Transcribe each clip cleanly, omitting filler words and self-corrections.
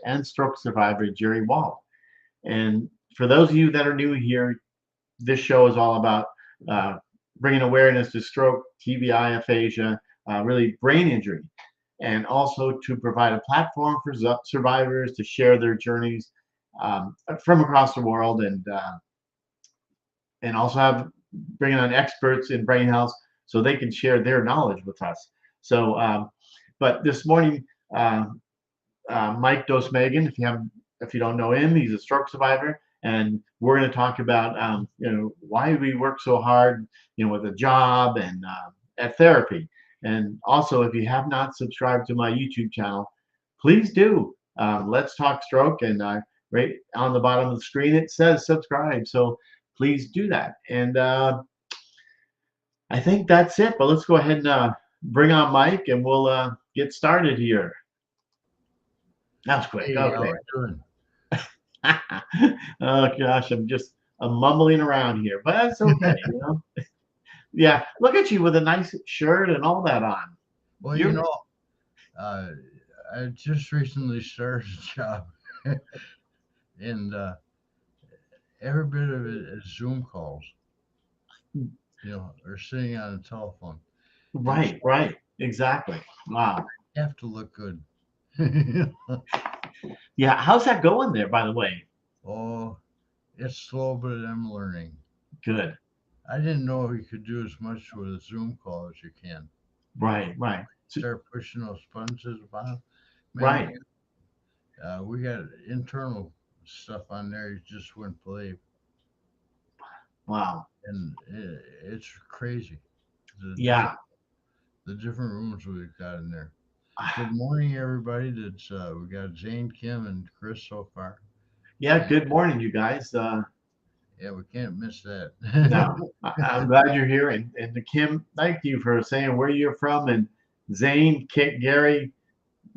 and stroke survivor Jerry Wall. And for those of you that are new here, this show is all about uh, bringing awareness to stroke, TBI, aphasia, really brain injury, and also to provide a platform for survivors to share their journeys from across the world, and also have bringing on experts in brain health so they can share their knowledge with us. So, but this morning, uh, Mike Dosemagen, if you don't know him, he's a stroke survivor, and we're going to talk about why we work so hard, with a job and at therapy. And also, if you have not subscribed to my YouTube channel, please do. Let's talk stroke, and right on the bottom of the screen it says subscribe. So please do that. And I think that's it. But let's go ahead and bring on Mike, and we'll get started here. That was quick. Hey, how Okay. are you doing? Oh gosh, I'm mumbling around here, but that's okay. Yeah, look at you with a nice shirt and all that on. Well, You're uh, I just recently started a job, and every bit of it is Zoom calls, or sitting on a telephone, and so right, right, exactly. Wow. you have to look good. Yeah, how's that going there, by the way? Oh, it's slow, but I'm learning. Good. I didn't know you could do as much with a Zoom call as you can. Right, right, Start pushing those buttons at the bottom. Man, right. we got internal stuff on there you just wouldn't believe. Wow. And it's crazy. The Yeah. the different rooms we've got in there. Good morning, everybody. That's we got Zane, Kim, and Chris so far, Yeah. and Good morning, you guys. yeah, we can't miss that. No, I'm glad you're here, and Kim, thank you for saying where you're from, and Zane, Kit, Gary,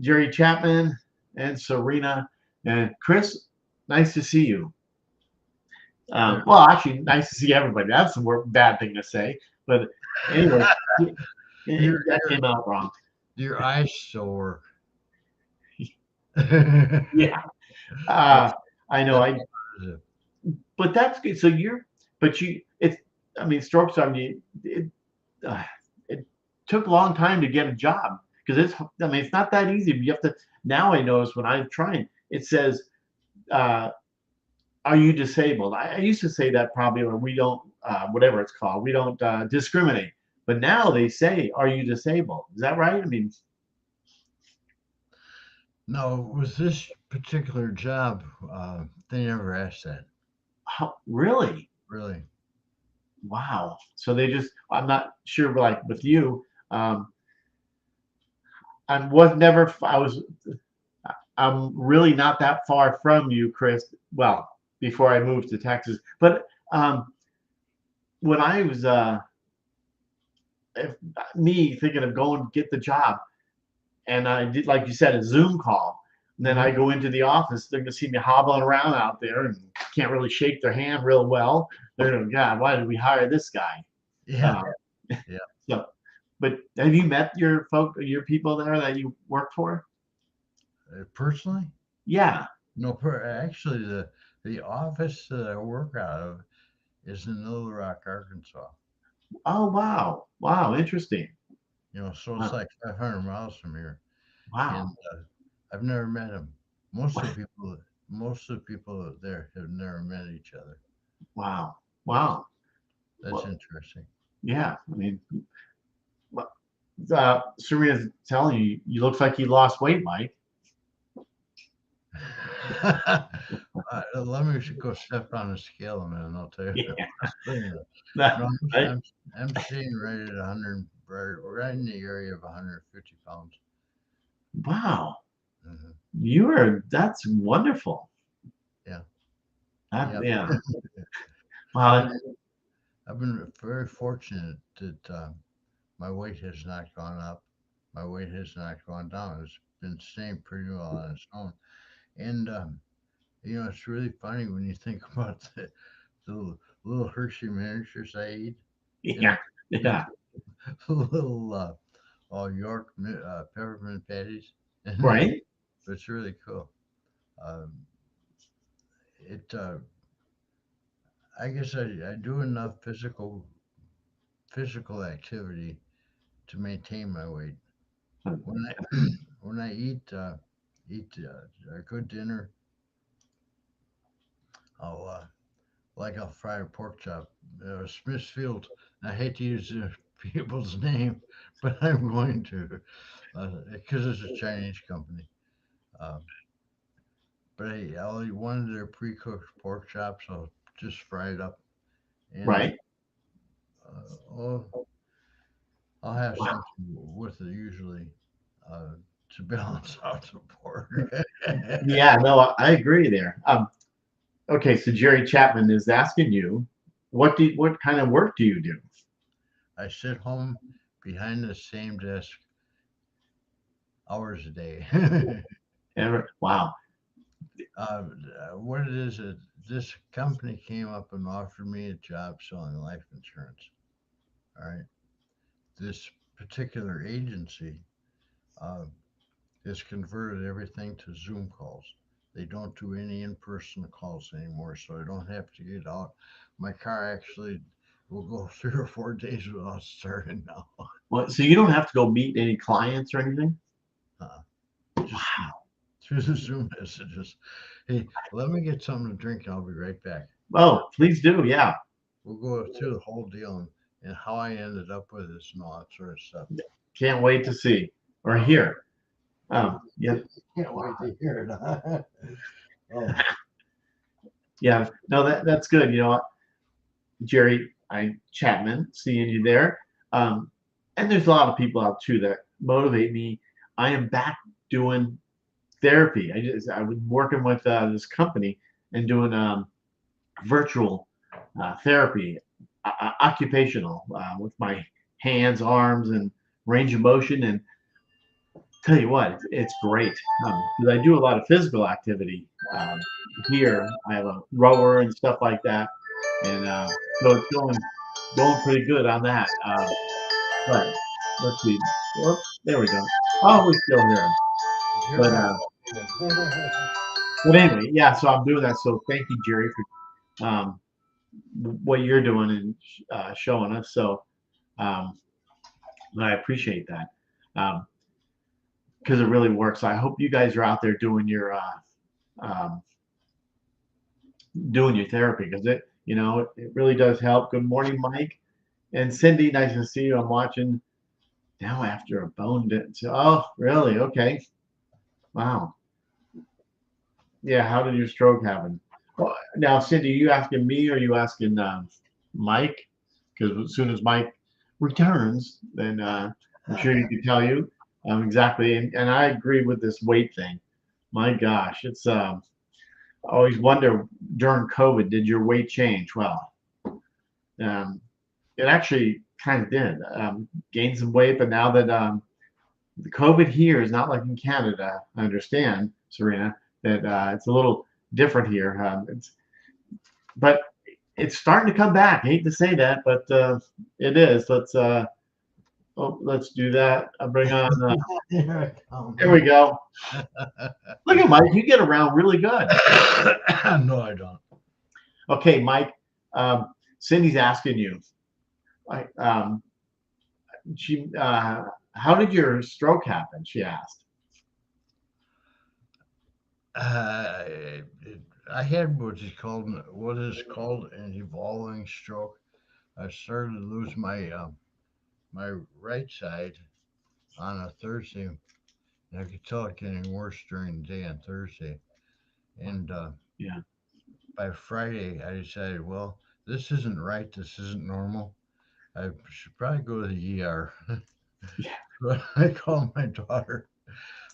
Jerry Chapman, and Serena, and Chris. Nice to see you. There- Well, actually, nice to see everybody. That's a bad thing to say, but anyway, your that came out wrong. your eyes still work. Yeah, that's uh, I know. that's But that's good. So but it's. I mean, strokes. I mean, uh, it took a long time to get a job because it's. I mean, it's not that easy. You have to. Now I notice when I'm trying, it says, uh, "Are you disabled?" I used to say that probably, or we don't, whatever it's called, we don't discriminate. But now they say, "Are you disabled?" Is that right? I mean, No, with this particular job, they never asked that. really? Really, Wow. So they just. I'm not sure, like with you. I was never. I was. I'm really not that far from you, Chris. Well, before I moved to Texas, but when I was if, me thinking of going to get the job, and I did, like you said, a Zoom call. And then I hmm go into the office, they're gonna see me hobbling around out there and can't really shake their hand real well. They're going, God, why did we hire this guy? yeah, Uh, yeah. so, but have you met your people there that you work for? Personally, Yeah. no. Actually, the office that I work out of is in Little Rock, Arkansas. Oh, wow. Wow. Interesting. So it's Uh, like 500 miles from here, wow. and I've never met him. Most of the people there have never met each other. Wow. Wow. That's Well, interesting. yeah. I mean, well, Serena's telling you, you look like you lost weight, Mike. Let me go step on a scale a minute, and I'll tell you. Yeah. No, Right? I'm staying right at 100, right in the area of 150 pounds. Wow. hmm That's wonderful. Yeah, yeah. Yeah. I've Wow. been I've been very fortunate that my weight has not gone up. My weight has not gone down. It's been staying pretty well on its own. And it's really funny when you think about the little Hershey miniatures I eat. You know, Yeah. Yeah. the little York peppermint patties. Right? It's really cool. Um, it I guess I do enough physical activity to maintain my weight. When I when I eat a good dinner, I'll like I'll fry a pork chop. Smithfield. I hate to use people's name, but I'm going to because it's a Chinese company. Um, but hey, I'll eat one of their pre-cooked pork chops. I'll just fry it up, and Right. I'll have something with it usually uh, to balance out the pork. Yeah, no, I agree there. Okay, so Jerry Chapman is asking you, what kind of work do you do? I sit home behind the same desk hours a day. Wow. uh, what it is, this company came up and offered me a job selling life insurance. All right. This particular agency uh, has converted everything to Zoom calls. They don't do any in person calls anymore, so I don't have to get out. My car actually will go 3 or 4 days without starting now. Well, so you don't have to go meet any clients or anything? Uh, just through the Zoom messages. Hey, let me get something to drink. I'll be right back. Oh, please do. Yeah. We'll go through the whole deal and how I ended up with this and all that sort of stuff. Can't wait to see or hear. Yeah. Can't wait to hear it. Oh, Yeah. No, that's good. You know what, Jerry, Chapman, seeing you there. And there's a lot of people out too that motivate me. I am back doing therapy. I was working with this company and doing virtual therapy, occupational with my hands, arms, and range of motion. And tell you what, it's great because I do a lot of physical activity here. I have a rower and stuff like that, and so it's going pretty good on that. But let's see. Whoops, there we go. Oh, we still hear him. you're But not. uh, but anyway, yeah. So I'm doing that. So thank you, Jerry, for what you're doing and showing us. So um, I appreciate that because it really works. I hope you guys are out there um, doing your therapy because it really does help. Good morning, Mike and Cindy. Nice to see you. I'm watching now after a bone. Oh, really? Okay. Wow. Yeah. How did your stroke happen? Well, now, Cindy, are you asking me or are you asking Mike? Because as soon as Mike returns, then I'm sure he can tell you exactly. And I agree with this weight thing. My gosh, it's I always wonder during COVID, did your weight change? Well, um, it actually kind of did. Gained some weight, but now that the COVID here is not like in Canada, I understand, Serena, that it's a little different here. But it's starting to come back. I hate to say that, but it is. Let's do that. I'll bring on. Here I There we come. go. Look at Mike. You get around really good. No, I don't. Okay, Mike. Cindy's asking you. I, um, she. How did your stroke happen? She asked. Uh, I had what is called an evolving stroke. I started to lose my right side on a Thursday, and I could tell it getting worse during the day on Thursday. And Yeah. by Friday, I decided, well, this isn't right. This isn't normal. I should probably go to the ER. Yeah. So I called my daughter.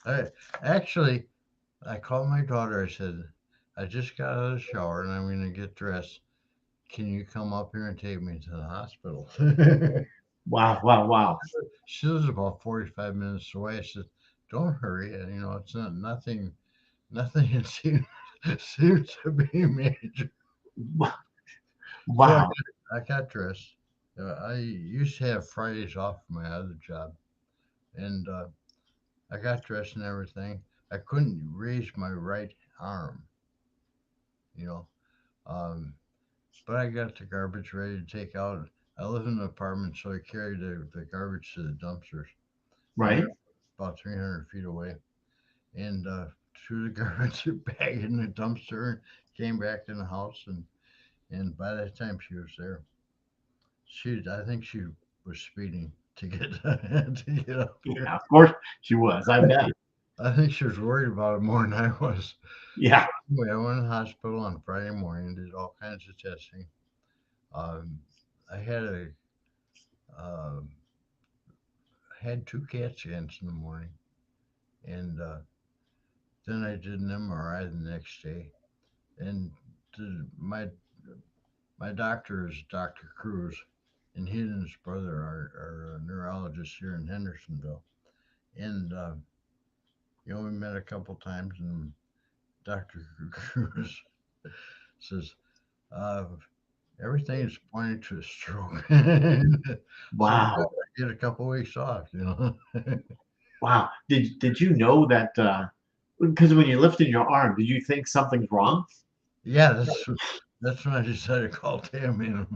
I actually I called my daughter. I said, I just got out of the shower and I'm going to get dressed. Can you come up here and take me to the hospital? Wow. Wow. Wow. She lives about 45 minutes away. I said, don't hurry. It's not nothing seems to be major. So Wow. I got dressed. I used to have Fridays off from my other job, and I got dressed and everything. I couldn't raise my right arm, you know. Um, but I got the garbage ready to take out. I live in an apartment, so I carry the garbage to the dumpsters, and Right? they're about 300 feet away. And threw the garbage bag in the dumpster, came back in the house, and by that time she was there. I think she was speeding to get to get up here. Yeah, of course she was. I bet. I think she was worried about it more than I was. So Yeah. anyway, I went to the hospital on Friday morning, did all kinds of testing. Um, I uh, had two CAT scans in the morning, and then I did an MRI the next day. And my doctor is Dr. Cruz, and he and his brother are neurologists here in Hendersonville. And we met a couple times, and Dr. Cruz says, uh, everything is pointing to a stroke. So good, Wow. I get a couple weeks off. Wow. Did you know that because when you lifted your arm, did you think something's wrong? Yeah, that's when I decided to call Tammy and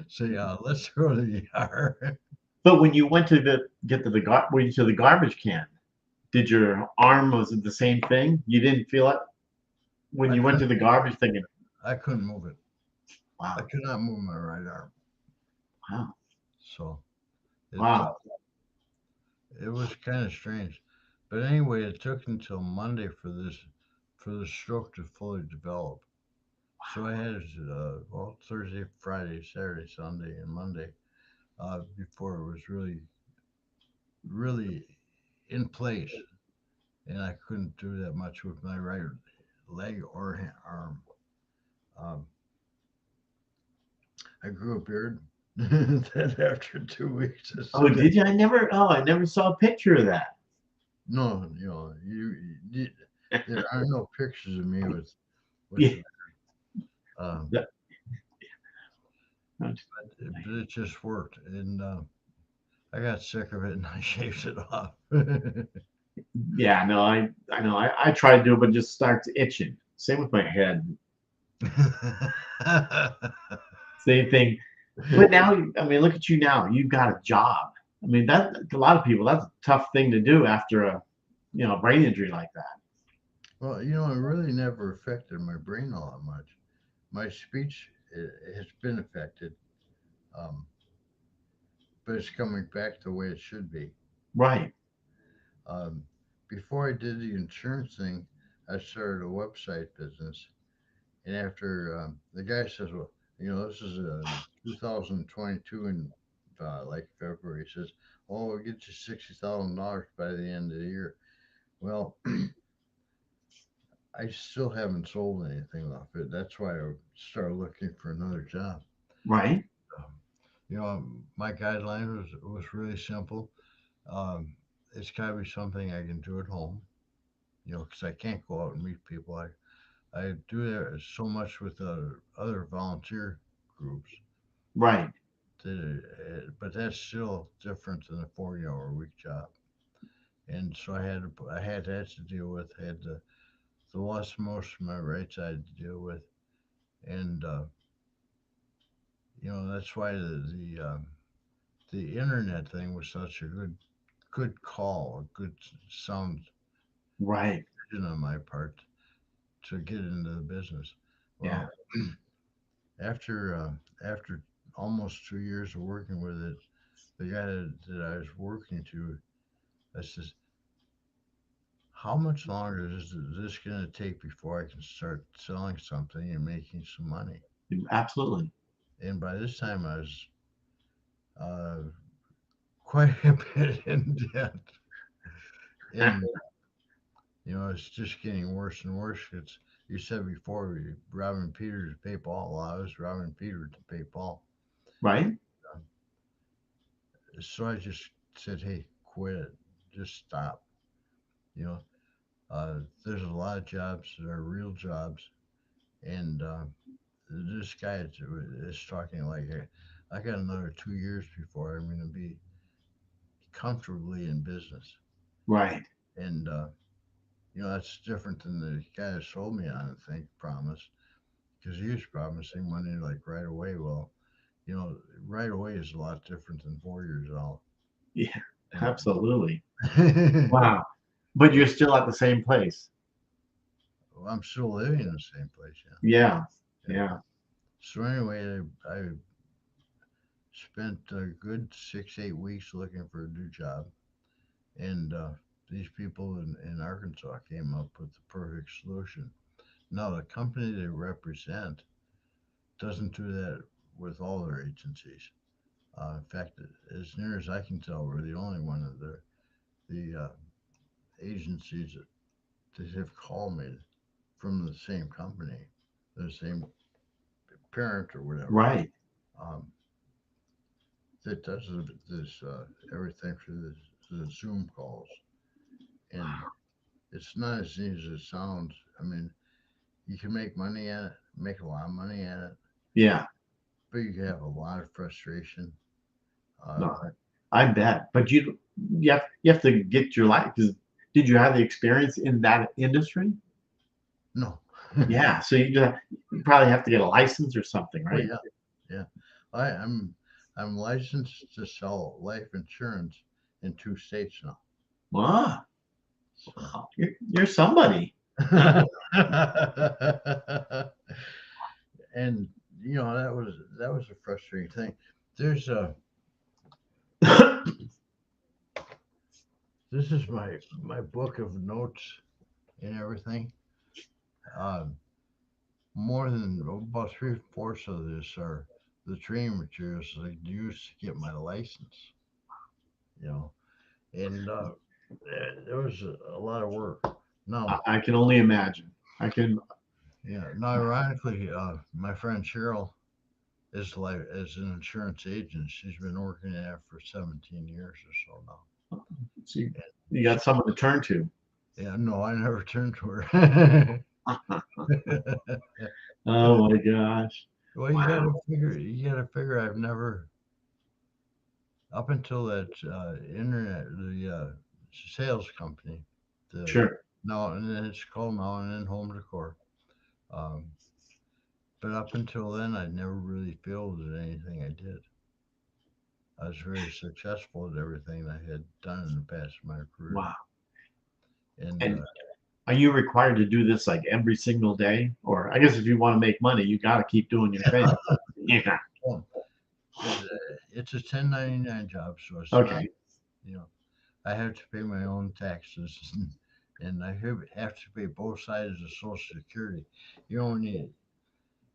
say, let's go to the ER. But when you went to get to the went you to the garbage can, did your arm was it the same thing? You didn't feel it when I you went couldn't to the garbage thinking, I couldn't move it. I wow, could not move my right arm. wow, So it wow, it was kind of strange. But anyway, it took until Monday for the stroke to fully develop. So I had Thursday, Friday, Saturday, Sunday, and Monday before it was really in place, and I couldn't do that much with my right leg or arm. Um, I grew a beard. Then after 2 weeks, I oh, said, did you? I never saw a picture of that. "No, there are no pictures of me with Yeah, the um, that- but it just worked, and I got sick of it and I shaved it off." yeah, no, I know. I tried to do it, but it just starts itching. Same with my head. Same thing. But now, I mean, look at you now. You've got a job. I mean, that a lot of people. That's a tough thing to do after a brain injury like that. Well, it really never affected my brain all that much. My speech has been affected, um, but it's coming back the way it should be. Right. Um, Before I did the insurance thing, I started a website business. And after the guy says, "Well, this is 2022 in like February," he says, "Oh, we'll get you $60,000 by the end of the year." Well, I still haven't sold anything off it. That's why I started looking for another job. Right. Um, my guideline was really simple. Um, it's got to be something I can do at home. Because I can't go out and meet people. I do that so much with other volunteer groups Right. but that's still different than a 40-hour week job. And so I had that to deal with. I had the loss of most of my rights I had to deal with, and that's why the internet thing was such a good call, a good sound Right. decision on my part to get into the business. Yeah. Well, after almost 2 years of working with it, the guy that I was working to, I says, how much longer is this going to take before I can start selling something and making some money? Absolutely. And by this time, I was uh, quite a bit in debt. And, it's just getting worse and worse. You said before, robbing Peter to pay Paul. Well, I was robbing Peter to pay Paul. Right. So I just said, hey, quit it. Just stop. You know, there's a lot of jobs that are real jobs. And this guy is talking like, I got another 2 years before I'm going to be comfortably in business. Right. And That's different than the guy that sold me on the thing promised, because he was promising money like right away. Well, right away is a lot different than 4 years out. Yeah, You absolutely. know. Wow. But you're still at the same place. Well, I'm still living in the same place. Yeah. Yeah. Yeah. Yeah. So anyway, I spent a good 6, 8 weeks looking for a new job, and these people in Arkansas came up with the perfect solution. Now, the company they represent doesn't do that with all their agencies. In fact, as near as I can tell, we're the only one of the agencies that have called me from the same company, the same parent or whatever. Right. Um, that does this everything through the Zoom calls, and it's not as easy as it sounds. I mean, you can make money at it, make a lot of money at it, Yeah. but you can have a lot of frustration. Uh, No, I bet. But you have to get your life. Because did you have the experience in that industry? no. Yeah. So you probably have to get a license or something, Oh right? yeah, yeah. I'm licensed to sell life insurance in 2 states now. Wow. So, Wow. You're somebody. and that was a frustrating thing. There's a This is my book of notes and everything. Um, More than about 3/4 of this are the training materials I used to get my license. You know, and there was a lot of work. Now, I can only imagine. I can. now, ironically, my friend Cheryl is like as an insurance agent. She's been working at it for 17 years or so now. See, And you she, got someone to turn to. yeah, no, I never turned to her. Oh my gosh. Well, Wow. you gotta figure. I've never, up until that internet, the sales company, the Sure. now and then it's called Now and Then Home Decor. Um, but up until then, I'd never really failed at anything I did. I was very successful at everything I had done in the past of my career. Wow. And And are you required to do this like every single day? Or I guess if you want to make money, you got to keep doing your thing. Yeah. well, it's a 1099 job, so it's not, Okay. you know, I have to pay my own taxes, and I have to pay both sides of Social Security. You only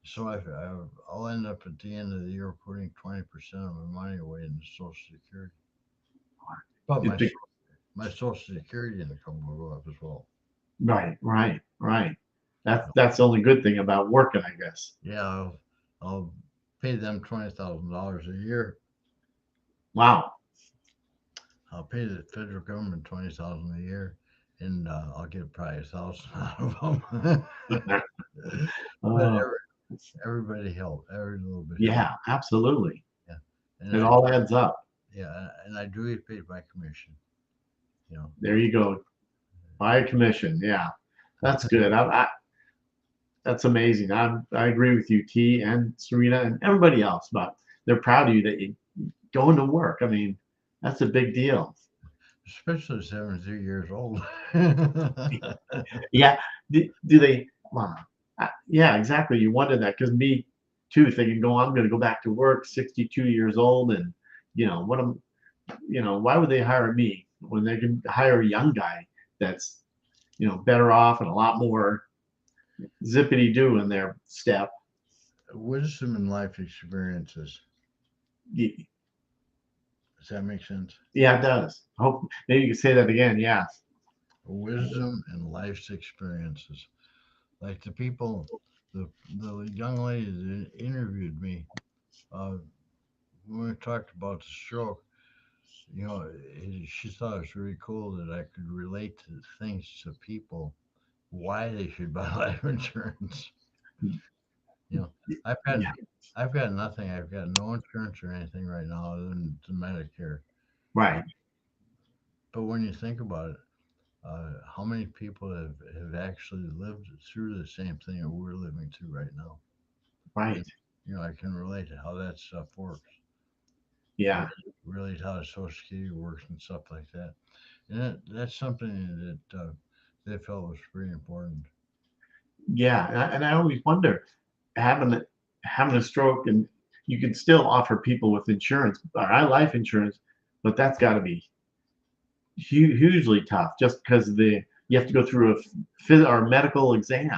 So I'll end up at the end of the year putting 20% of my money away in Social Security. But It's big. my Social Security income will go up as well. Right. Right. Right. That's the only good thing about working, I guess. Yeah, I'll pay them $20,000 a year. Wow. I'll pay the federal government 20,000 a year, and I'll get probably 1,000 out of them. But Uh, everybody help, every little bit help. yeah, absolutely. Yeah, and It I all adds up. yeah, and I do get paid by commission. You know, There you go. By commission. Yeah. That's good. That's amazing. I agree with you, T and Serena and everybody else, but they're proud of you that you going to work. I mean, that's a big deal. especially 73 years old. Yeah. Do they? Wow. Yeah, exactly. You wonder that because me too, thinking, go, I'm going to go back to work, 62 years old, and what am, why would they hire me when they can hire a young guy that's better off and a lot more zippity do in their step. Wisdom and life experiences. Y- Does that make sense? Yeah, it does. Hope maybe you can say that again. Yeah. Wisdom and life's experiences. Like the young lady that interviewed me, uh, when we talked about the stroke, she thought it was really cool that I could relate to things to people why they should buy life insurance. You know, I've got Yeah. I've got nothing. I've got no insurance or anything right now other than the Medicare. Uh, Right. but when you think about it, How many people have actually lived through the same thing that we're living through right now? And, Right. I can relate to how that stuff works. Yeah. Relate how Social Security works and stuff like that. And that's something that they felt was pretty important. Yeah. And I always wonder, having having a stroke, and you can still offer people with insurance, or I life insurance, but that's got to be hugely tough, just because the you have to go through a or medical exam.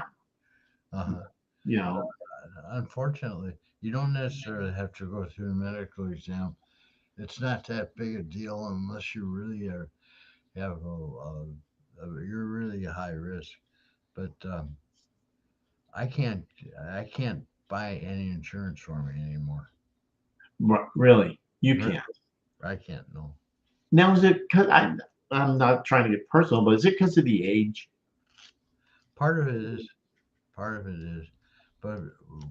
Uh-huh. You know. Unfortunately, you don't necessarily have to go through a medical exam. It's not that big a deal unless you really have you're really a high risk. But I can't I can't buy any insurance for me anymore. Really, you Really, can't. I can't. No. Now, is it because I'm not trying to get personal, but is it because of the age? Part of it is. Part of it is. But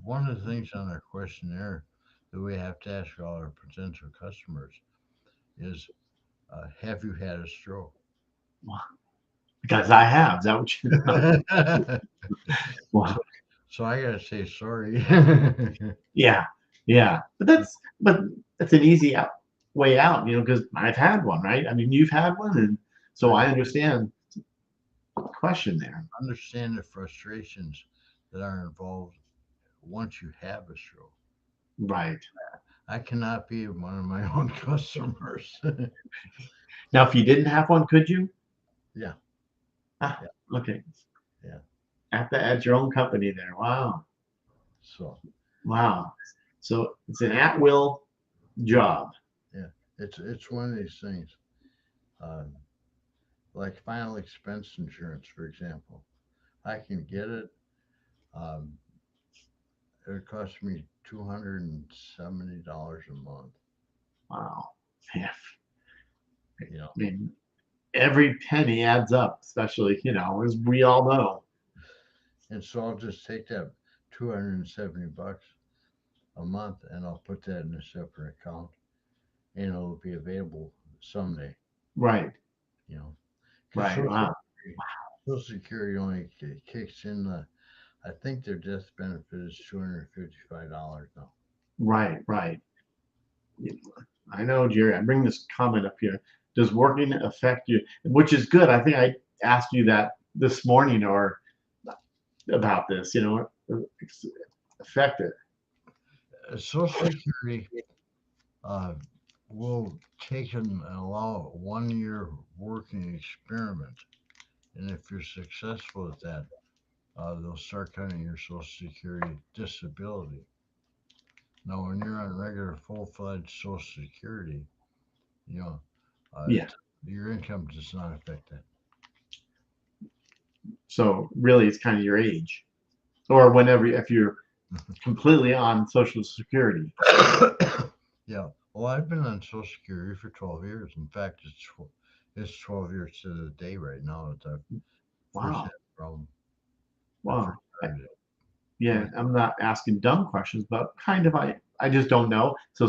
one of the things on our questionnaire that we have to ask all our potential customers is, have you had a stroke? Well, because I have. Is that what you know? so, Well, so I gotta say sorry. yeah, yeah. But that's an easy way out, because I've had one, right? I mean, you've had one, and so Right. I understand the question there. Understand the frustrations that are involved once you have a stroke. Right. I cannot be one of my own customers. Now, if you didn't have one, could you? Yeah, Ah, yeah, okay. yeah. At your own company there. Wow. So Wow. So it's an at will job. yeah, it's one of these things. Um, like final expense insurance, for example. I can get it. Um, it would cost me $270 a month. Wow. Yeah. You know, I mean, every penny adds up, especially, as we all know. and so I'll just take that $270 a month and I'll put that in a separate account, and it'll be available someday. Right. You know, because Right. Wow. Social Security only kicks in I think their death benefit is $255 now. Right. Right. I know, Jerry. I bring this comment up here. Does working affect you? Which is good. I think I asked you that this morning, or about this, affect it. Social Security uh, will take and allow 1 year working experiment, and if you're successful at that, they'll start cutting your Social Security disability. Now, when you're on regular full-fledged Social Security, you know, uh, Yeah. your income does not affect So really, it's kind of your age, or whenever, if you're completely on Social Security. that. Yeah. Well, I've been on Social Security for 12 years. In fact, it's 12 years to the day right now that I first had Wow. a problem. I first Wow. started it. Yeah, 20. I'm not asking dumb questions, but kind of I just don't know. So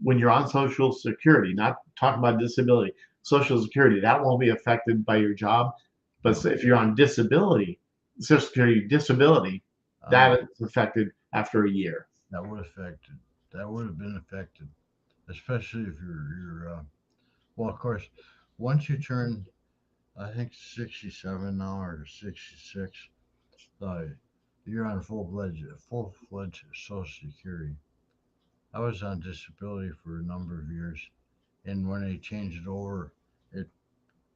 when you're on Social Security, not talking about disability, Social Security, that won't be affected by your job. But No. so if you're on disability, Social Security disability, Uh, that is affected after a year. that would affected. That would have been affected, especially if well, of course, once you turn, I think 67 now or 66, uh, you're on full-fledged Social Security. I was on disability for a number of years, and when they changed it over, it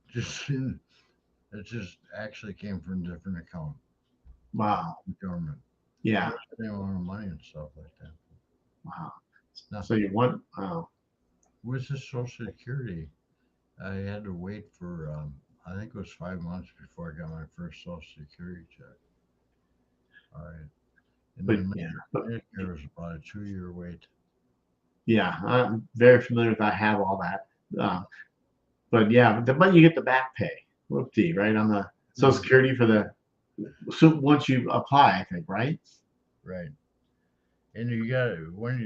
just it just actually came from a different account, Wow. the government. Yeah. They want money and stuff like that. Wow. Now, So you want, oh, with the Social Security, I had to wait for I think it was 5 months before I got my first Social Security check. All right, and but then yeah, but Medicare was about a 2 year wait. yeah, I'm very familiar with. I have all that. But yeah, but you get the back pay, whoopty, right on the Social Mhm. Security for the so once you apply, I think, right? Right, and you got when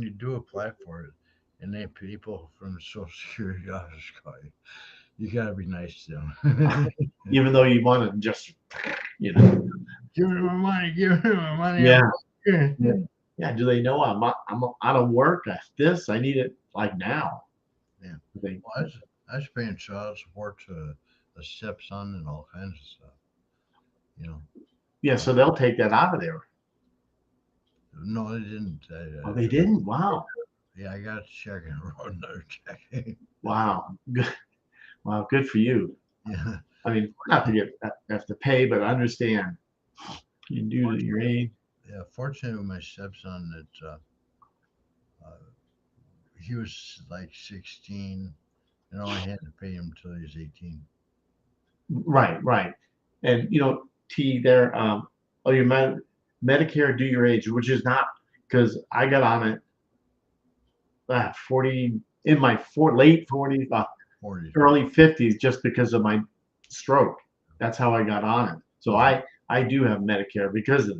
you do apply for it, and then people from the Social Security office call you. You gotta be nice to them. even though you want to just, you know, Give me my money. Give me my money. yeah, I'm broke. yeah, yeah. Do they know I'm out of work? I need it like now. Yeah. They, Well, I was paying child support to a stepson and all kinds of stuff. You know. yeah, Uh, so they'll take that out of there. no, they didn't. Oh, they didn't. Wow, Yeah, I got a check and wrote another check. wow, good, wow, good for you. Yeah. I mean, not to get have to pay, but understand you do your age. Yeah. Fortunately, with my stepson, that uh, he was like 16, and all I had to pay him till he was 18. Right, right. And T there, oh, your Medicare do your age, which is not because I got on it 40 in my late 40s, 40s. early 50s, just because of my stroke. That's how I got on it. So I do have Medicare because of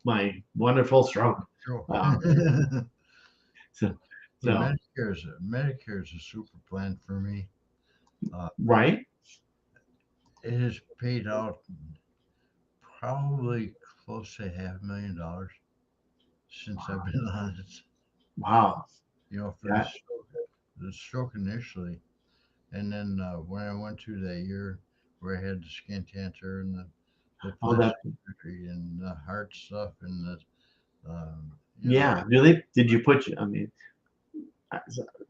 my wonderful stroke. Sure. Um, so Yeah, so Medicare is a super plan for me. Uh, right. it has paid out probably close to $500,000 since I've been on it. Wow. For That the stroke initially, and then when I went through that year where I had the skin cancer and the oh plastic that surgery and the heart stuff and the yeah. Really? Did you put you? I mean,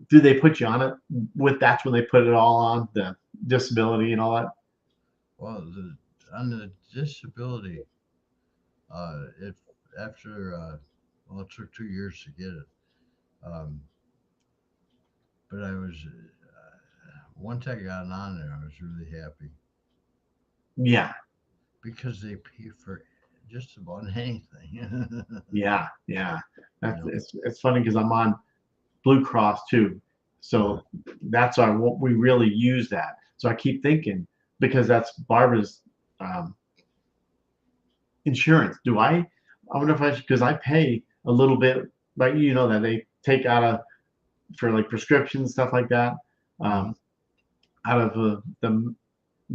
do they put you on it with? That's when they put it all on the disability and all that. well, on the disability, it after well, it took 2 years to get it. Um, but I was once I got on there, I was really happy Yeah, because they pay for just about anything. yeah, yeah. you That's know, it's funny because I'm on Blue Cross too, uh, so that's our what we really use that. So I keep thinking because that's Barbara's um, insurance. Do I? I wonder if I should because I pay a little bit, like that they take out of for like prescriptions stuff like that, mhm. um, out of the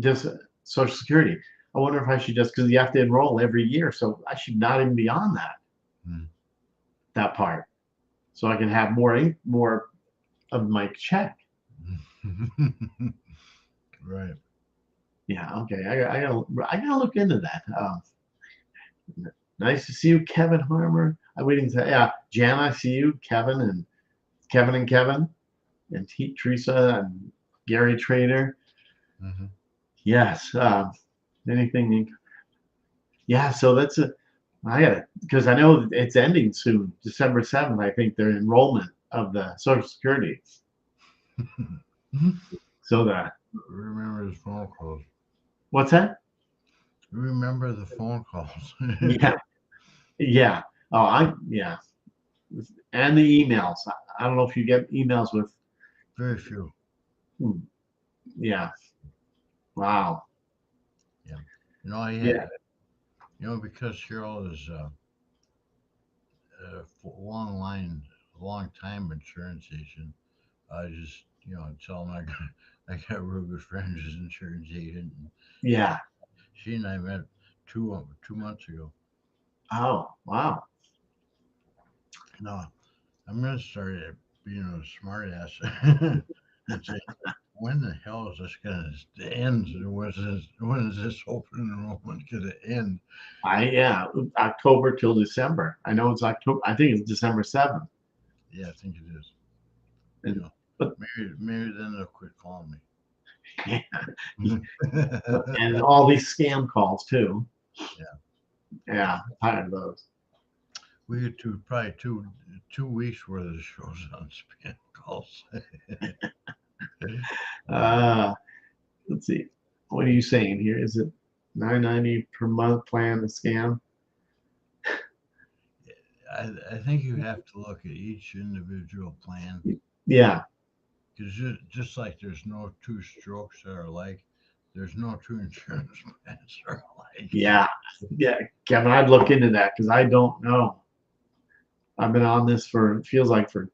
just Social Security. I wonder if I should just because you have to enroll every year, so I should not even be on Mhm. that part, so I can have more of my check. Right. Yeah, okay. I gotta look into that. Nice to see you, Kevin Harmer. I waiting to yeah, Jan. I see you, Kevin and Teresa and Gary Trader. Hmm. Yes. Anything? Yeah. So that's a. I got it because I know it's ending soon, December 7th. I think their enrollment of the Social Security. So the Remember the phone calls. what's that? Remember the phone calls. Yeah, yeah. Oh, yeah, and the emails. I don't know if you get emails with. Very few. Hmm, yeah. Wow. Yeah. I had, Yeah. because Cheryl is a long time insurance agent. I just, tell them I got a real good friend who's an insurance agent. And Yeah. she and I met 2 months ago. Oh, wow. No, I'm gonna start being a smart ass and say, when the hell is this gonna end? When is this open enrollment gonna end? Yeah, October till December. I know it's October. I think it's December 7th. Yeah, I think it is. You And know, but maybe then they'll quit calling yeah, me. and all these scam calls too. Yeah, Yeah, tired of those. we get to probably 2 weeks worth of shows on spam calls. Uh, let's see. What are you saying here? Is it 990 per month plan the scam? I think you have to look at each individual plan Yeah, because just like there's no two strokes that are alike, there's no two insurance plans that are alike. yeah, yeah. Kevin, I'd look into that because I don't know. I've been on this for it feels like for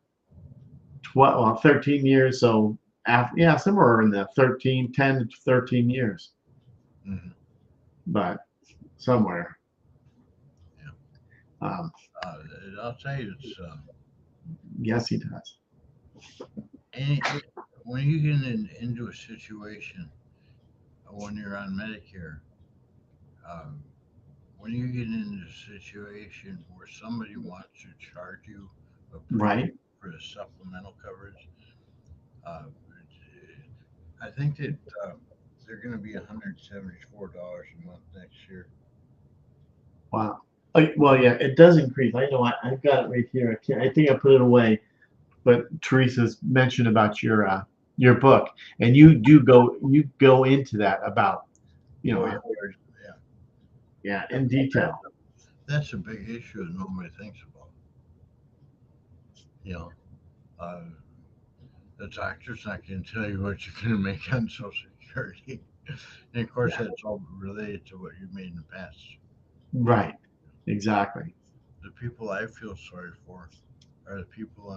12, well, 13 years. So yeah, somewhere in the 10 to 13 years, Mhm. but somewhere. Yeah. Um, Uh, I'll tell you, it's yes, he does. any, when you get into a situation when you're on Medicare, um, when you get into a situation where somebody wants to charge you a premium Right. for the supplemental coverage, uh, I think that they're going to be $174 a month next year. Wow. Well, yeah, it does increase. I know. I've got it right here. I can't. I think I put it away. But Teresa's mentioned about your book, and you go into that about you Oh yeah, know yeah. yeah That, in detail. that's a big issue that nobody thinks about. You know, uh, the doctor's not going to tell you what you're going to make on Social Security, and of course Yeah. that's all related to what you made in the past. Right. Exactly. The people I feel sorry for are the people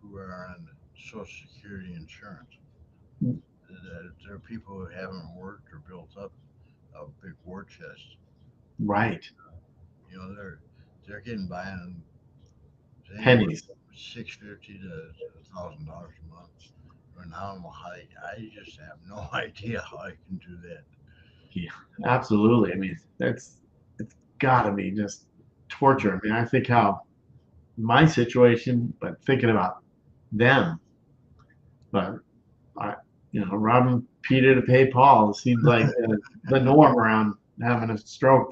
who are on Social Security insurance. There are people who haven't worked or built up a big war chest. Right. You know, they're getting by on anywhere Pennies. from $650 to $1,000 a month. And I don't know how I just have no idea how I can do that. Yeah. Absolutely. I mean, it's got to be just torture. I mean, I think how my situation, but thinking about them, but I, robbing Peter to pay Paul seems like the norm around having a stroke.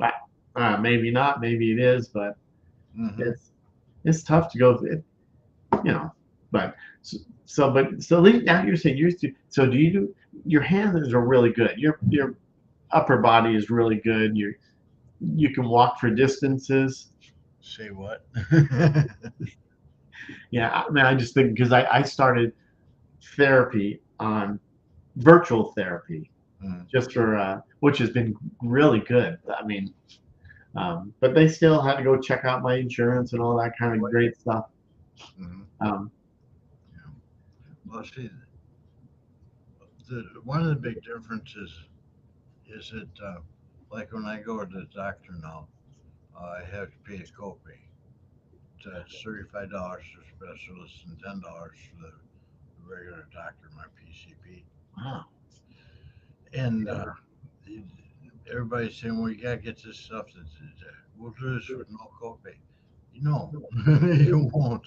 Maybe not, maybe it is, but Hmm. it's it's tough to go through it, you know. But so at least now you're saying so do you do your hands are really good. Your upper body is really good. You can walk for distances. Say what? Yeah, I mean, I just think because I started therapy on virtual therapy Mm-hmm. just for which has been really good. I mean, but they still had to go check out my insurance and all that kind of great stuff. Um, Yeah. Well, see, one of the big differences is that, like when I go to the doctor now, I have to pay a copay. It's $35 for specialists and $10 for the regular doctor, my PCP. wow. And everybody's saying, well, you got to get this stuff. We'll do this with no copay. No, you won't.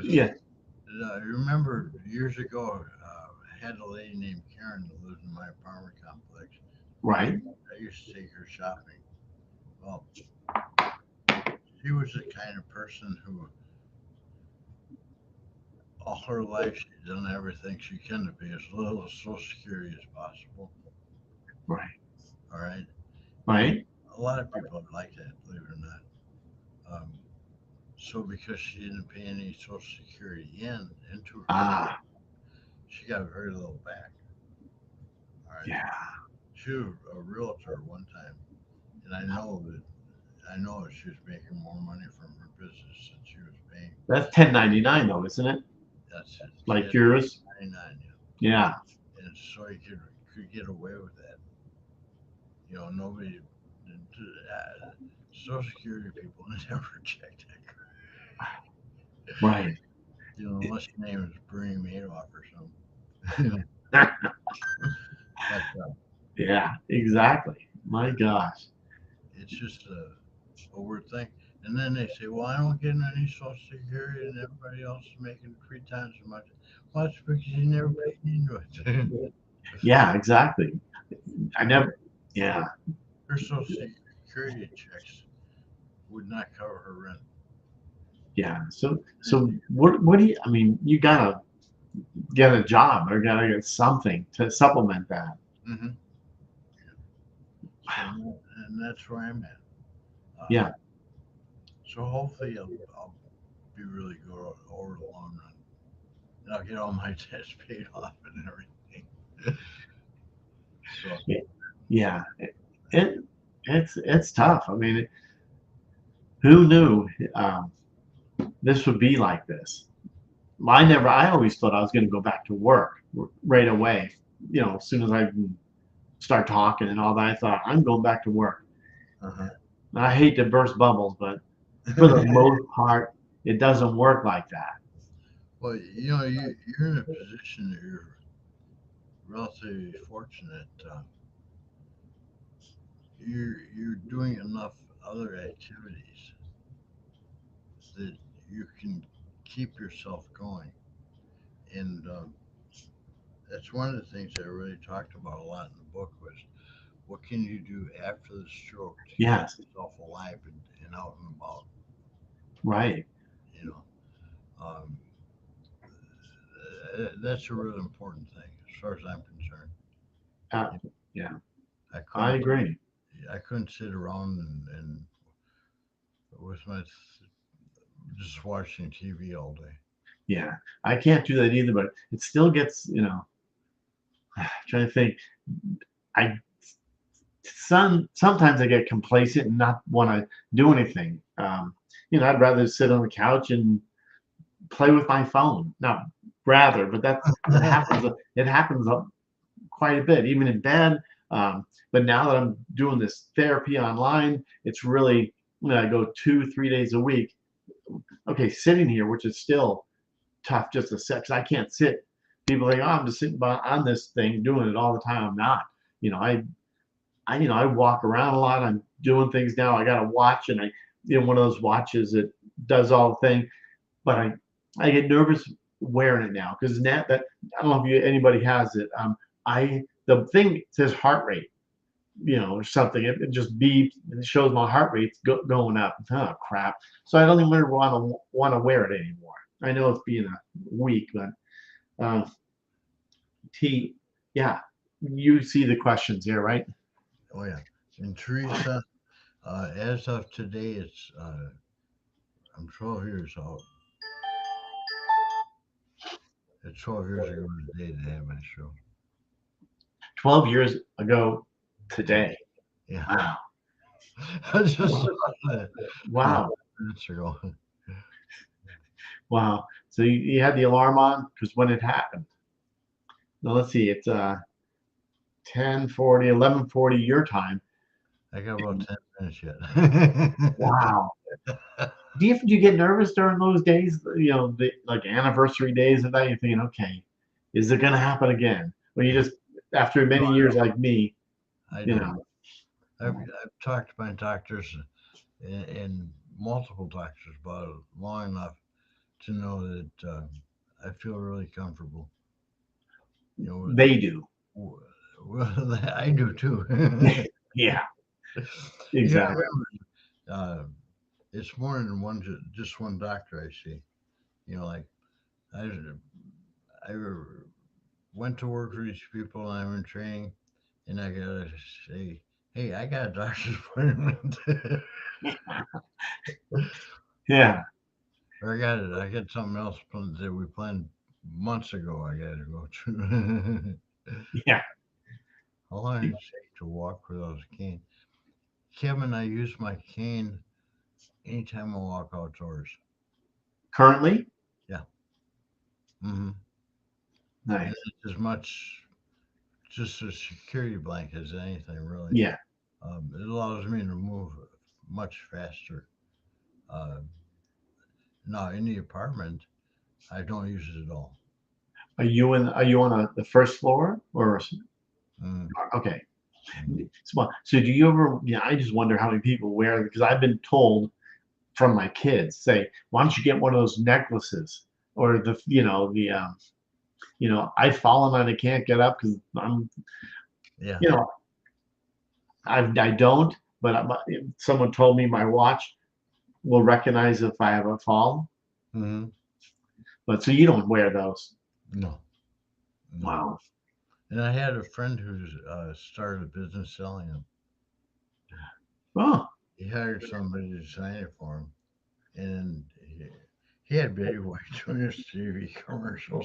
Yeah. I remember years ago, I had a lady named Karen that lived in my apartment complex. And Right. I used to take her shopping. Well, she was the kind of person who, all her life, she's done everything she can to pay as little Social Security as possible. Right. All right. And Right. a lot of people are like that, believe it or not. Um, so because she didn't pay any Social Security into her paycheck, Ah. she got very little back. All right. Yeah. She was a realtor at one time, and I know that she was making more money from her business than she was paying. That's 1099 though, isn't it? That's it. Like Ten yours. ninety nine, yeah. Yeah. And so you could get away with that. You know, nobody. Social Security people never checked that. Right. You know, unless your name is Bernie Madoff or something. But Yeah. Exactly. My gosh. it's just a weird thing. And then they say, well, I don't get any Social Security and everybody else is making 3 times as much. Well, that's because you never paid into it. Yeah. Exactly. I never. Yeah. Her Social Security checks would not cover her rent. Yeah. So what do you? I mean, you gotta get a job or gotta get something to supplement that. Hmm. So, and that's where I'm at. Yeah. So hopefully I'll be really good over the long run. And I'll get all my debts paid off and everything. So, Yeah. It it's tough. I mean, who knew this would be like this? I always thought I was going to go back to work. right away. As soon as I start talking and all that, I thought I'm going back to work. Uh-huh. I hate to burst bubbles, but for the most part, it doesn't work like that. Well, you're in a position that you're relatively fortunate. You're doing enough other activities that you can keep yourself going, and that's one of the things I really talked about a lot in the book was what can you do after the stroke to keep Yes, yourself alive and out and about. right. You know, um, that's a really important thing as far as I'm concerned. Uh, You yeah, I I couldn't agree. I couldn't sit around and with my just watching TV all day. Yeah, I can't do that either, but it still gets, trying to think. I sometimes I get complacent and not want to do anything. I'd rather sit on the couch and play with my phone. Not rather, but that happens. It happens quite a bit, even in bed. But now that I'm doing this therapy online, it's really I go 2, 3 days a week. Okay, sitting here, which is still tough just to sit because I can't sit. People think, oh, I'm just sitting on this thing doing it all the time. I'm not. You know, I walk around a lot. I'm doing things now. I got a watch, and one of those watches that does all the thing. But I get nervous wearing it now because that I don't know if anybody has it. I the thing says heart rate, or something. It just beeps and it shows my heart rate's going up. Oh crap! So I don't even want to wear it anymore. I know it's being a week, but um, T, yeah, you see the questions here, right? Oh yeah, and Teresa, as of today, I'm 12 years old. It's 12 years ago today that I had my show. 12 years ago Today, today. yeah, Wow, I just saw that wow, 5 minutes ago. wow. So you had the alarm on because when it happened. Now let's see, it's 10:40, 11:40 your time. I got about 10 minutes yet. Wow. Do you get nervous during those days? Like anniversary days and that you're thinking, okay, is it gonna happen again? Or you just after No, many years like me, I you don't. know, I've talked to my doctors and multiple doctors about it long enough to know that I feel really comfortable. You know, they do. w- well, I do too. Yeah, You got to exactly. remember, uh, it's more than just one doctor I see. You know, like I, I went to work for these people and I'm in training, and I gotta say, hey, I got a doctor's appointment, Yeah, or I got something else that we planned months ago. I got to go to. yeah. How long does it take to walk without a cane? Kevin, I use my cane anytime I walk outdoors. Currently, Yeah. Hmm. And nice. it's as much just a security blanket as anything, really. Yeah. It allows me to move much faster. Uh, Now, in the apartment, I don't use it at all. Are you on the first floor or Mm, okay? mm. So do you ever? Yeah, I just wonder how many people wear it because I've been told from my kids say, why don't you get one of those necklaces or I've fallen and I can't get up because Yeah. you know, I don't, but someone told me my watch will recognize if I have a fall. Hmm. But so you don't wear those. No, no. Wow. And I had a friend who started a business selling them. Oh, He hired somebody to design it for him, and he had Betty White doing his TV commercials.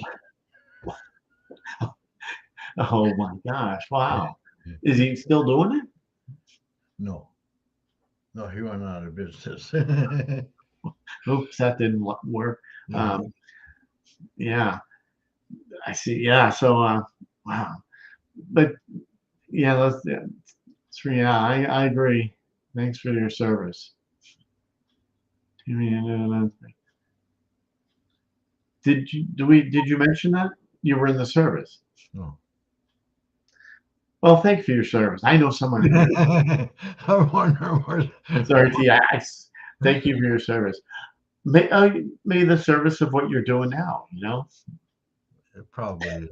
oh my gosh. Wow. Yeah. Is he still doing it? No, no, he went out of business. Oops, that didn't work. Yeah. Um, yeah. I see. Yeah. So, wow. But yeah, yeah, I agree. Thanks for your service. Did you mention that you were in the service? No. Well, thank you for your service. I know someone who is. I wonder what. Sorry, T. Thank you for your service. May the service of what you're doing now. It probably is.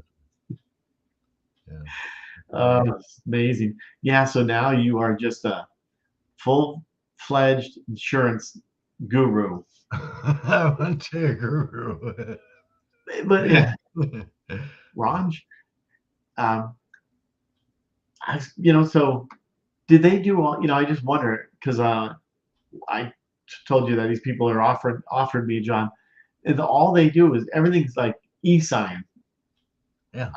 Yeah. It's amazing. Yeah. So now you are just a full-fledged insurance guru. I went to a guru. But yeah, Ron, um, so did they do all? I just wonder because I told you that these people are offered me, John, and all they do is everything's like e-sign. Yeah.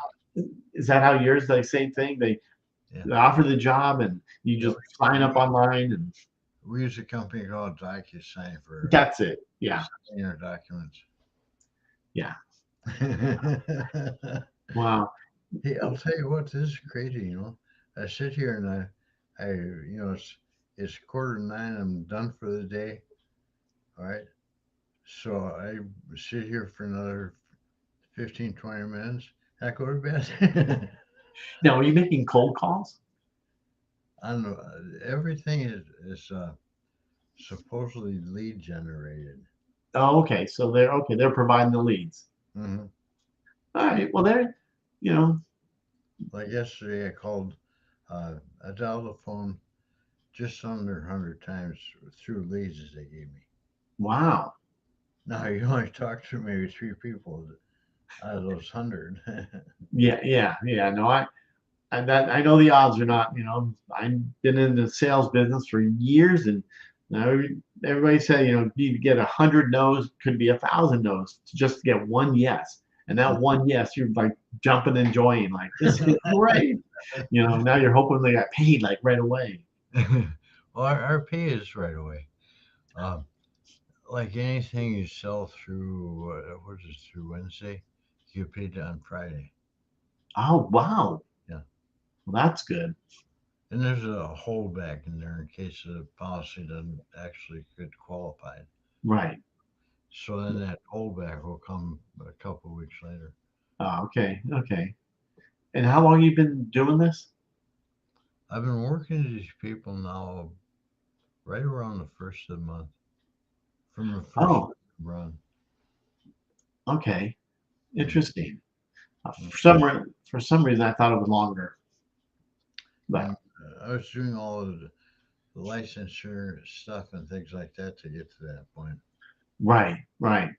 Is that how yours? Like same thing? Yeah. They offer the job and you Yeah. just sign up online and We use a company called DocuSign for that's it. Yeah. signing our documents. Yeah. Wow. Hey, I'll tell you what, this is crazy. I sit here and it's 8:45. I'm done for the day. All right. So I sit here for another 15, 20 minutes. I go to bed. Now, are you making cold calls? I don't know. Everything is supposedly lead generated. Oh, okay. So they're providing the leads. Hmm. All right. Well, you know, Like yesterday, I dialed the phone just under 100 times through leads that they gave me. wow. Now, you only talk to maybe three people out of those 100. Yeah, yeah, yeah. No, I know the odds are not. I've been in the sales business for years, and now everybody say you need to get 100 no's, could be 1,000 no's to just get one yes. And that one yes, you're like jumping and enjoying, like this is great. Now you're hoping they got paid like right away. Well, our pay is right away. Um, like anything you sell through, what is it, through Wednesday, you get paid on Friday. Oh wow, Yeah. well, that's good. And there's a holdback in there in case the policy doesn't actually get qualified. Right. So then that holdback will come a couple of weeks later. Okay. Okay. And how long you been doing this? I've been working with these people now right around the first of the month, from the first Oh, run. okay. Mhm. Interesting. For some reason, I thought it was longer. But And I was doing all of the licensure stuff and things like that to get to that point. right, right.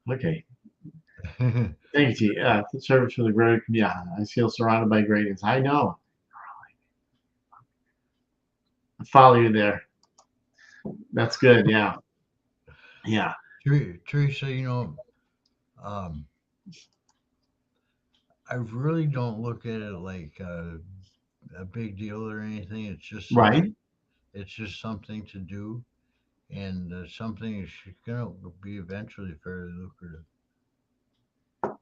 Okay. Thank you. Service for the great. Yeah, I feel surrounded by greatness. I know. I follow you there. That's good. Yeah, yeah, Teresa, um, I really don't look at it like a big deal or anything. right. It's just something to do, and something is gonna be eventually fairly lucrative.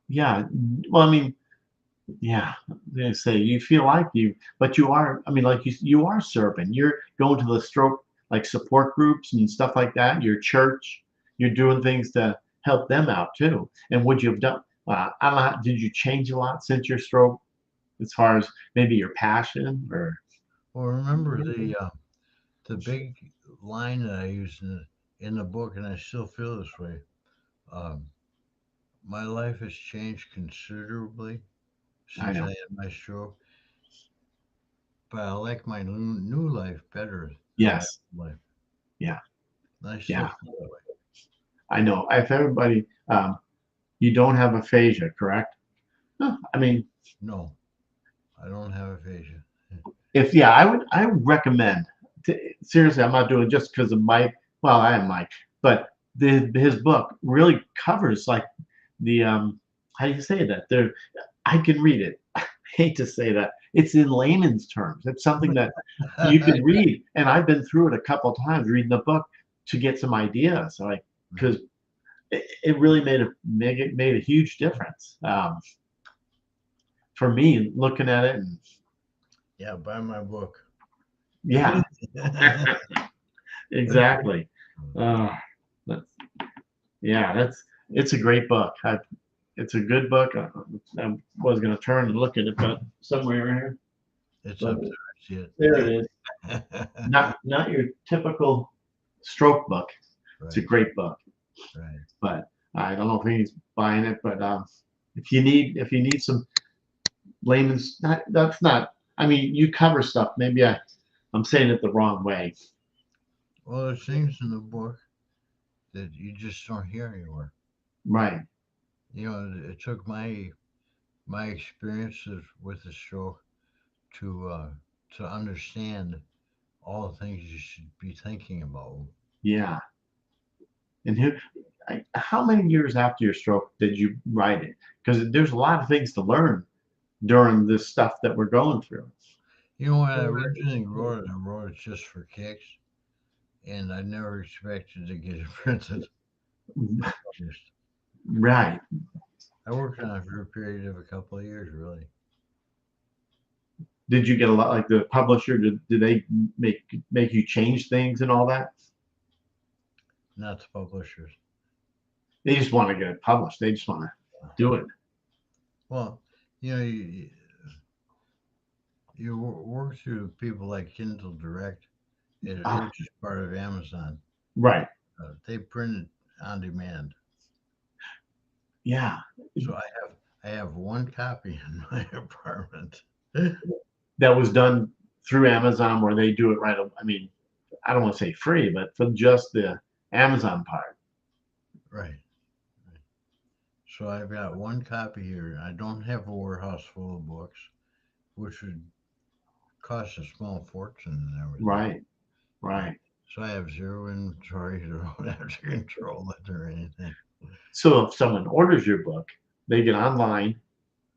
Yeah. Well, I mean, yeah. They say you feel like but you are. I mean, like you are serving. You're going to the stroke like support groups and stuff like that. Your church. You're doing things to help them out too. And would you have done? I don't know. Did you change a lot since your stroke, as far as maybe your passion or? Well, remember the big line that I used in the book, and I still feel this way. Um, my life has changed considerably I since I know. had my stroke, but I like my new life better than my Yes. old life. Yeah. And I still Yeah. feel that way. I know. If everybody, you don't have aphasia, correct? Huh, I mean, No, I don't have aphasia. if I would recommend. Seriously, I'm not doing it just because of Mike. Well, I am Mike, but his book really covers like the how do you say that? There, I can read it. I hate to say that. It's in layman's terms. It's something that you can read, and I've been through it a couple of times reading the book to get some ideas. Like because it really made a huge difference. for me, looking at it, and Yeah, buy my book. yeah, exactly. Uh, that's, yeah, it's a great book. It's a good book. I was going to turn and look at it, but somewhere in here, It's but up there. I see there it is. it. Not your typical stroke book. It's a Right, great book, right. but I don't know if he's buying it. But if you need some layman's, not that's not. I mean, you cover stuff. Maybe I'm saying it the wrong way. Well, there's things in the book that you just don't hear anywhere. Right. You know, it took my experiences with the stroke to understand all the things you should be thinking about. Yeah. And how many years after your stroke did you write it? Because there's a lot of things to learn during this stuff that we're going through. You know, when I originally wrote it, I wrote it just for kicks, and I never expected to get it printed and published. Right. I worked on it for a period of a couple of years, really. Did you get a lot like the publisher? Did they make you change things and all that? Not the publishers. They just want to get it published. They just want to do it. Well, you know, you work through people like Kindle Direct, Ah, which is part of Amazon. right. They print it on demand. Yeah. So I have one copy in my apartment. That was done through Amazon where they do it right. I mean, I don't want to say free, but for just the Amazon part. Right. So I've got one copy here. I don't have a warehouse full of books, which would cost a small fortune and everything. Right. Right. So I have zero inventory. I don't have to control it or anything. So if someone orders your book, they get online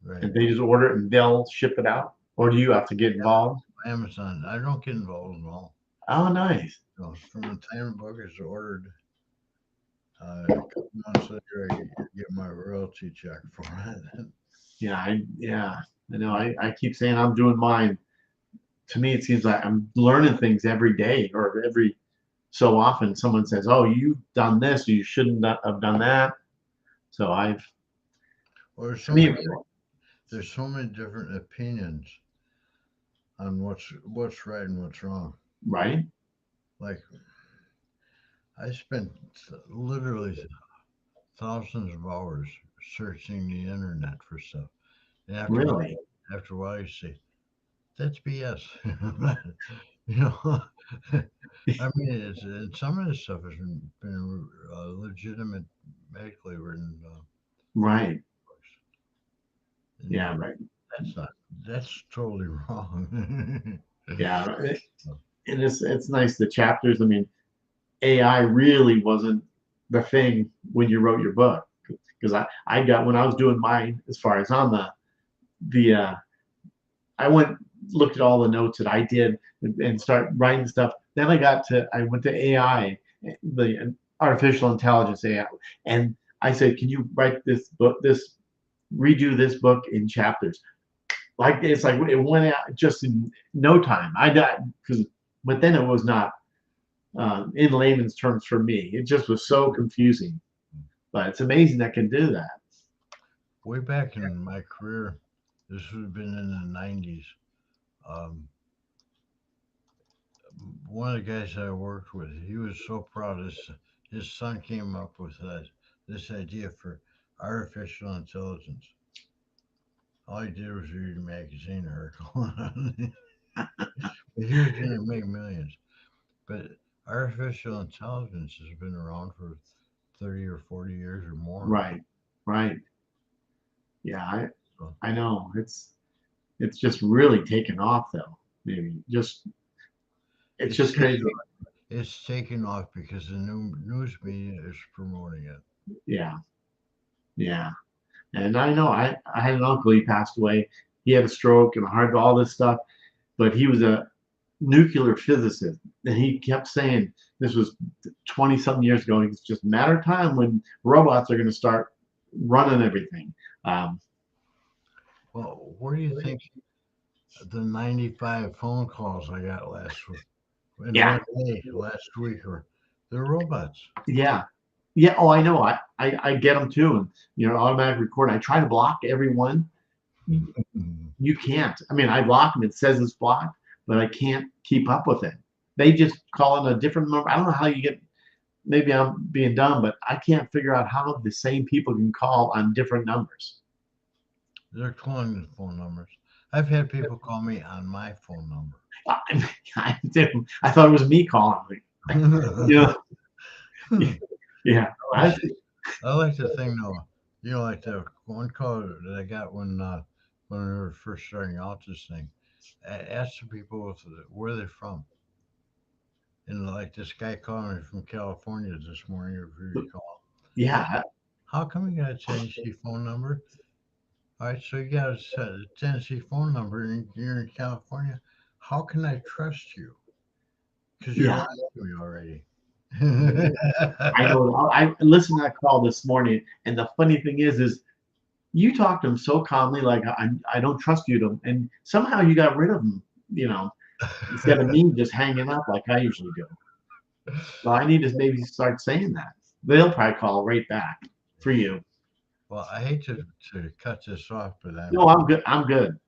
Right. and they just order it and they'll ship it out, or do you have to get involved? Amazon. I don't get involved at all. Oh, nice. So from the time the book is ordered, a couple months later, I get my royalty check for it. Yeah. I know. I keep saying I'm doing mine. To me, it seems like I'm learning things every day, or every so often. Someone says, "Oh, you've done this. You shouldn't have done that." So Well, to me, there's so many different opinions on what's right and what's wrong. right, Like I spent literally thousands of hours searching the internet for stuff, and really, after a while, you say that's BS. You know, I mean, and some of this stuff has been legitimate medically written right, books, and you yeah, go, right, that's totally wrong. yeah. And it's nice the chapters. I mean, AI really wasn't the thing when you wrote your book, because I got when I was doing mine as far as on the I went looked at all the notes that I did and start writing stuff. Then I went to AI, the artificial intelligence AI, and I said, "Can you write this book, redo this book in chapters?" Like it's like it went out just in no time. I got because, but then it was not in layman's terms for me. It just was so confusing. But it's amazing that can do that. Way back in my career, this would have been in the 90s. Um, one of the guys I worked with, he was so proud. His son came up with this idea for artificial intelligence. All he did was read a magazine article. But he was going to make millions. But artificial intelligence has been around for 30 or 40 years or more. Right, right. Yeah, So I know. It's just really taken off though. Maybe just it's it's just taken, crazy. it's taken off because the news media is promoting it. Yeah, yeah. And I know I had an uncle. He passed away. He had a stroke and a heart, all this stuff. But he was a nuclear physicist, and he kept saying this was 20 something years ago. It's just a matter of time when robots are going to start running everything. Um, Well, where do you think the 95 phone calls I got in Yeah, one day last week are they're robots? yeah, yeah. Oh, I know. I get them too, and automatic record. I try to block everyone. Mhm. You can't. I mean, I block them. It says it's blocked, but I can't keep up with it. They just call in a different number. I don't know how you get. Maybe I'm being dumb, but I can't figure out how the same people can call on different numbers. They're calling the phone numbers. I've had people call me on my phone number. I didn't. I thought it was me calling. You know, yeah. I like to think though, like the one call that I got when we were first starting out this thing. I asked the people where they're from, and like this guy called me from California this morning, if you recall. I said, Yeah, how come you got a Tennessee phone number? All right, so you got a Tennessee phone number, and you're in California. How can I trust you? Because you're yeah. lying to me already. I know. I listened to that call this morning, and the funny thing is you talked to him so calmly, like I don't trust you to, and somehow you got rid of him. You know, instead of me just hanging up like I usually do. So I need to maybe start saying that. They'll probably call right back for you. Well, I hate to cut this off, but No, I'm good. I'm good.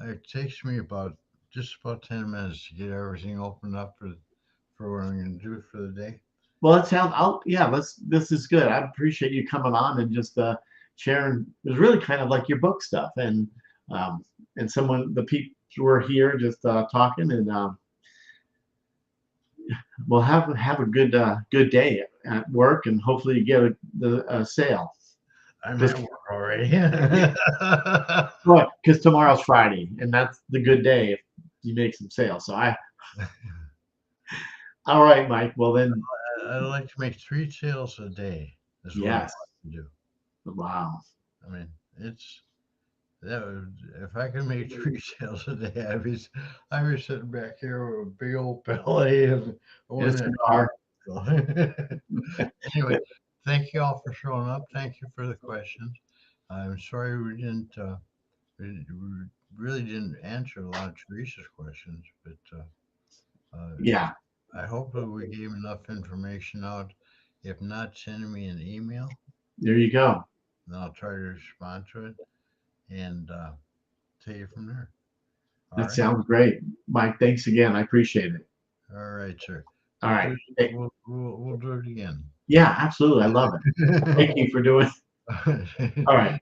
it takes me about just about 10 minutes to get everything opened up for what I'm going to do for the day. Well, it sounds. Yeah. Let's. This is good. I appreciate you coming on and just sharing. It was really kind of like your book stuff, um, and the people were here just talking, and we'll have a good day at work, and hopefully you get the sale. I'm Because at work already. because tomorrow's Friday, and that's the good day if you make some sales. So all right, Mike. Well then, I'd like to make 3 sales a day. Is what I'd yes. like to do. Wow. I mean, it's that would, if I could make 3 sales a day, I'd be sitting back here with a big old belly and I Yes, wouldn't you have are. to. Anyway, thank you all for showing up. Thank you for the questions. I'm sorry we really didn't answer a lot of Teresa's questions, but uh, Yeah. I hope that we gave enough information out. If not, send me an email There you go. and I'll try to respond to it and take it from there. All That right. sounds great, Mike. Thanks again. I appreciate it. All right, sir. All right. Hey, We'll do it again. yeah, absolutely. I love it. Thank you for doing. All right.